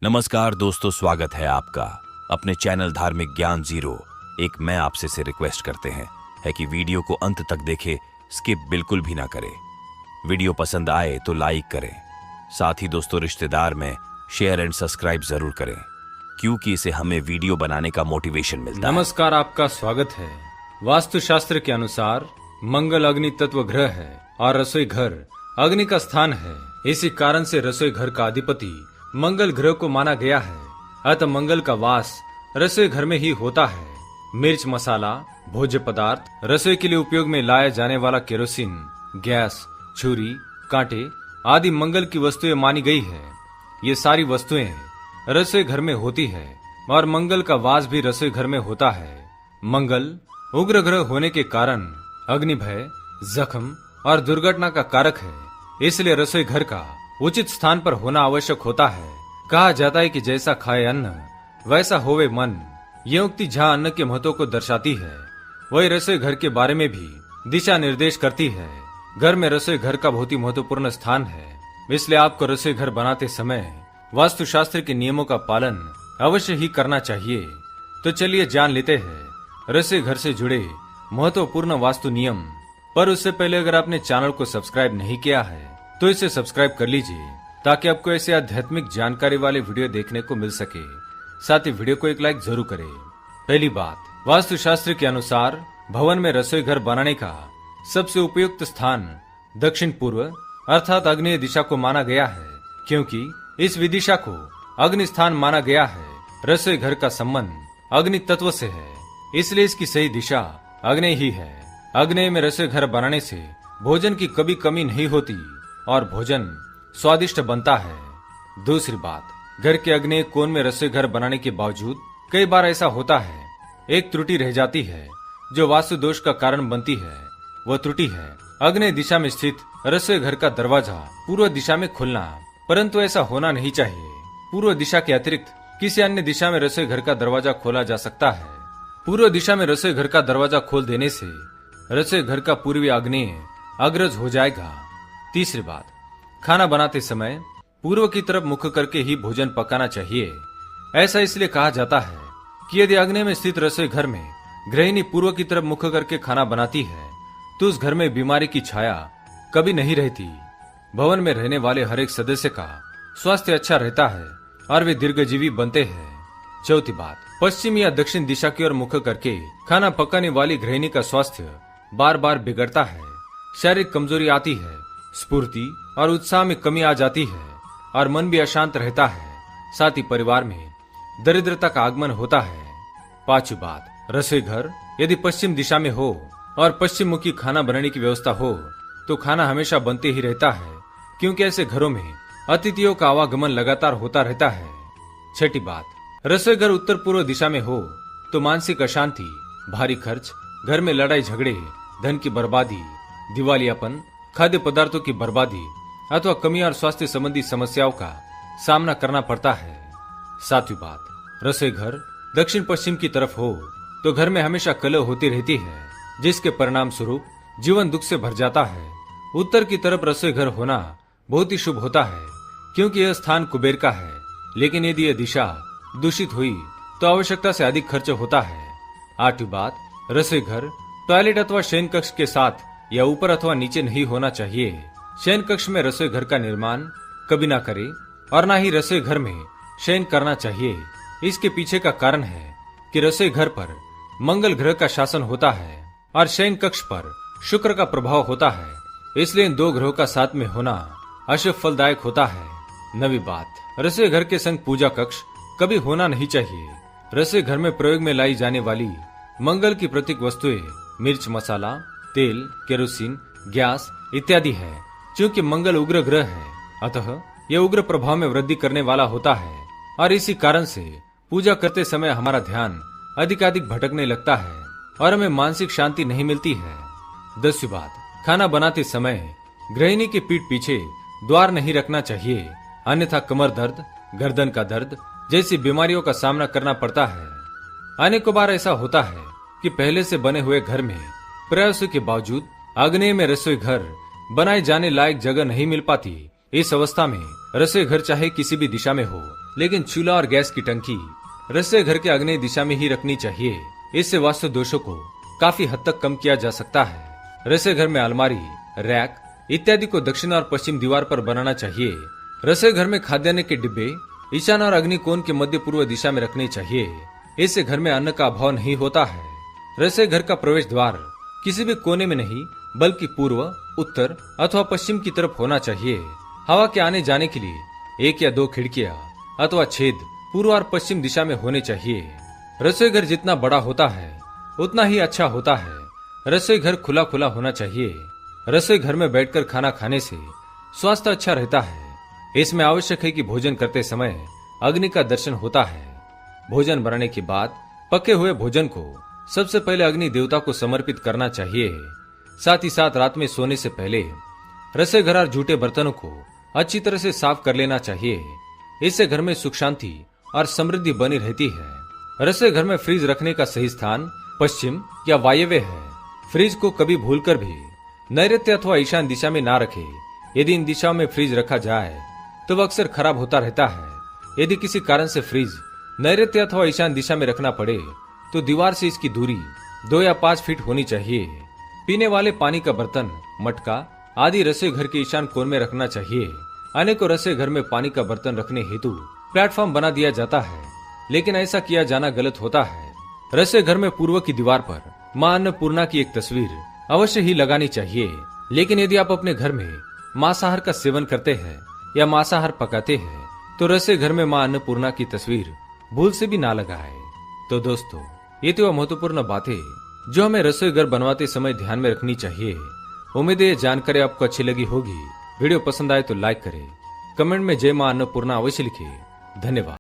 नमस्कार दोस्तों, स्वागत है आपका अपने चैनल धार्मिक ज्ञान जीरो। एक मैं आपसे से रिक्वेस्ट करते हैं कि वीडियो को अंत तक देखें, स्किप बिल्कुल भी ना करें। वीडियो पसंद आए तो लाइक करें, साथ ही दोस्तों रिश्तेदार में शेयर एंड सब्सक्राइब जरूर करें, क्योंकि इसे हमें वीडियो बनाने का मोटिवेशन मिलता है। नमस्कार, आपका स्वागत है। वास्तुशास्त्र के अनुसार मंगल अग्नि तत्व ग्रह है और रसोई घर अग्नि का स्थान है। इसी कारण से रसोई घर का अधिपति मंगल ग्रह को माना गया है। अतः मंगल का वास रसोई घर में ही होता है। मिर्च, मसाला, भोज्य पदार्थ, रसोई के लिए उपयोग में लाया जाने वाला केरोसिन, गैस, छुरी, कांटे आदि मंगल की वस्तुएं मानी गई है। ये सारी वस्तुएं रसोई घर में होती है और मंगल का वास भी रसोई घर में होता है। मंगल उग्र ग्रह होने के कारण अग्नि भय, जख्म और दुर्घटना का कारक है। इसलिए रसोई घर का उचित स्थान पर होना आवश्यक होता है। कहा जाता है कि जैसा खाए अन्न वैसा होवे मन। ये उक्ति जहाँ अन्न के महत्व को दर्शाती है, वही रसोई घर के बारे में भी दिशा निर्देश करती है। घर में रसोई घर का बहुत ही महत्वपूर्ण स्थान है, इसलिए आपको रसोई घर बनाते समय वास्तुशास्त्र के नियमों का पालन अवश्य ही करना चाहिए। तो चलिए जान लेते हैं रसोई घर से जुड़े महत्वपूर्ण वास्तु नियम। पर उससे पहले अगर आपने चैनल को सब्सक्राइब नहीं किया है तो इसे सब्सक्राइब कर लीजिए, ताकि आपको ऐसे आध्यात्मिक जानकारी वाले वीडियो देखने को मिल सके। साथ ही वीडियो को एक लाइक जरूर करें। पहली बात, वास्तुशास्त्र के अनुसार भवन में रसोई घर बनाने का सबसे उपयुक्त स्थान दक्षिण पूर्व अर्थात आग्नेय दिशा को माना गया है, क्योंकि इस विदिशा को अग्नि स्थान माना गया है। रसोई घर का संबंध अग्नि तत्व से है, इसलिए इसकी सही दिशा आग्नेय ही है। आग्नेय में रसोई घर बनाने से भोजन की कभी कमी नहीं होती और भोजन स्वादिष्ट बनता है। दूसरी बात, घर के आग्नेय कोण में रसोई घर बनाने के बावजूद कई बार ऐसा होता है, एक त्रुटि रह जाती है जो वास्तु दोष का कारण बनती है। वह त्रुटि है आग्नेय दिशा में स्थित रसोई घर का दरवाजा पूर्व दिशा में खुलना। परंतु ऐसा होना नहीं चाहिए। पूर्व दिशा के अतिरिक्त किसी अन्य दिशा में रसोई घर का दरवाजा खोला जा सकता है। पूर्व दिशा में रसोई घर का दरवाजा खोल देने से रसोई घर का पूर्वी आग्नेय अग्रज हो जाएगा। तीसरी बात, खाना बनाते समय पूर्व की तरफ मुख करके ही भोजन पकाना चाहिए। ऐसा इसलिए कहा जाता है कि यदि आग्नेय में स्थित रसोई घर में गृहिणी पूर्व की तरफ मुख करके खाना बनाती है तो उस घर में बीमारी की छाया कभी नहीं रहती। भवन में रहने वाले हर एक सदस्य का स्वास्थ्य अच्छा रहता है और वे दीर्घजीवी बनते हैं। चौथी बात, पश्चिम या दक्षिण दिशा की ओर मुख करके खाना पकाने वाली गृहिणी का स्वास्थ्य बार बार बिगड़ता है। शारीरिक कमजोरी आती है, स्फूर्ति और उत्साह में कमी आ जाती है और मन भी अशांत रहता है। साथ ही परिवार में दरिद्रता का आगमन होता है। पांचवी बात, रसोई घर यदि पश्चिम दिशा में हो और पश्चिम मुखी खाना बनाने की व्यवस्था हो तो खाना हमेशा बनते ही रहता है, क्योंकि ऐसे घरों में अतिथियों का आवागमन लगातार होता रहता है। छठी बात, रसोई घर उत्तर पूर्व दिशा में हो तो मानसिक अशांति, भारी खर्च, घर में लड़ाई झगड़े, धन की बर्बादी, दिवालियापन, खाद्य पदार्थों की बर्बादी अथवा कमी और स्वास्थ्य संबंधी समस्याओं का सामना करना पड़ता है। सातवीं बात, रसोई घर दक्षिण पश्चिम की तरफ हो तो घर में हमेशा कलह होती रहती है, जिसके परिणाम स्वरूप जीवन दुख से भर जाता है। उत्तर की तरफ रसोई घर होना बहुत ही शुभ होता है, क्योंकि यह स्थान कुबेर का है। लेकिन यदि यह दिशा दूषित हुई तो आवश्यकता से अधिक खर्च होता है। आठवीं बात, रसोई घर टॉयलेट अथवा शयन कक्ष के साथ या ऊपर अथवा नीचे नहीं होना चाहिए। शयन कक्ष में रसोई घर का निर्माण कभी ना करें और ना ही रसोई घर में शयन करना चाहिए। इसके पीछे का कारण है कि रसोई घर पर मंगल ग्रह का शासन होता है और शयन कक्ष पर शुक्र का प्रभाव होता है, इसलिए इन दो ग्रहों का साथ में होना अशुभ फलदायक होता है। नवी बात, रसोई घर के संग पूजा कक्ष कभी होना नहीं चाहिए। रसोई घर में प्रयोग में लाई जाने वाली मंगल की प्रतीक वस्तुएं मिर्च, मसाला, तेल, केरोसिन, गैस इत्यादि है। चूंकि मंगल उग्र ग्रह है, अतः यह उग्र प्रभाव में वृद्धि करने वाला होता है और इसी कारण से पूजा करते समय हमारा ध्यान अधिकाधिक भटकने लगता है और हमें मानसिक शांति नहीं मिलती है। 10वीं बात, खाना बनाते समय गृहिणी के पीठ पीछे द्वार नहीं रखना चाहिए, अन्यथा कमर दर्द, गर्दन का दर्द जैसी बीमारियों का सामना करना पड़ता है। अनेकों बार ऐसा होता है कि पहले से बने हुए घर में प्रयासों के बावजूद आग्नेय में रसोई घर बनाए जाने लायक जगह नहीं मिल पाती। इस अवस्था में रसोई घर चाहे किसी भी दिशा में हो, लेकिन चूल्हा और गैस की टंकी रसोई घर के आग्नेय दिशा में ही रखनी चाहिए। इससे वास्तु दोषों को काफी हद तक कम किया जा सकता है। रसोई घर में अलमारी, रैक इत्यादि को दक्षिण और पश्चिम दीवार पर बनाना चाहिए। रसोई घर में खाद्यान्न के डिब्बे ईशान और अग्नि कोण के मध्य पूर्व दिशा में रखने चाहिए। इससे घर में अन्न का अभाव नहीं होता है। रसोई घर का प्रवेश द्वार किसी भी कोने में नहीं बल्कि पूर्व, उत्तर अथवा पश्चिम की तरफ होना चाहिए। हवा के आने जाने के लिए 1 या 2 खिड़कियां अथवा छेद पूर्व और पश्चिम दिशा में होने चाहिए। रसोई घर जितना बड़ा होता है उतना ही अच्छा होता है। रसोई घर खुला खुला होना चाहिए। रसोई घर में बैठकर खाना खाने से स्वास्थ्य अच्छा रहता है। इसमें आवश्यक है कि भोजन करते समय अग्नि का दर्शन होता है। भोजन बनाने के बाद पके हुए भोजन को सबसे पहले अग्नि देवता को समर्पित करना चाहिए। साथ ही साथ रात में सोने से पहले रसोई घर और जूठे बर्तनों को अच्छी तरह से साफ कर लेना चाहिए। इससे घर में सुख शांति और समृद्धि बनी रहती है। रसोई घर में फ्रिज रखने का सही स्थान पश्चिम या वायव्य है। फ्रिज को कभी भूलकर भी नैऋत्य अथवा ईशान दिशा में ना रखे। यदि इन दिशाओं में फ्रिज रखा जाए तो वह अक्सर खराब होता रहता है। यदि किसी कारण से फ्रिज नैऋत्य अथवा ईशान दिशा में रखना पड़े तो दीवार से इसकी दूरी 2 या 5 फीट होनी चाहिए। पीने वाले पानी का बर्तन, मटका आदि रसोई घर के ईशान कोण में रखना चाहिए। अनेकों रसोई घर में पानी का बर्तन रखने हेतु प्लेटफॉर्म बना दिया जाता है, लेकिन ऐसा किया जाना गलत होता है। रसोई घर में पूर्व की दीवार पर मां अन्नपूर्णा की एक तस्वीर अवश्य ही लगानी चाहिए। लेकिन यदि आप अपने घर में मांसाहार का सेवन करते हैं या मांसाहार पकाते हैं तो रसोई घर में मां अन्नपूर्णा की तस्वीर भूल से भी ना लगाए। तो दोस्तों, ये तो महत्वपूर्ण बातें जो हमें रसोई घर बनवाते समय ध्यान में रखनी चाहिए। उम्मीद है ये जानकारी आपको अच्छी लगी होगी। वीडियो पसंद आए तो लाइक करें, कमेंट में जय मां अन्नपूर्णा अवश्य लिखें। धन्यवाद।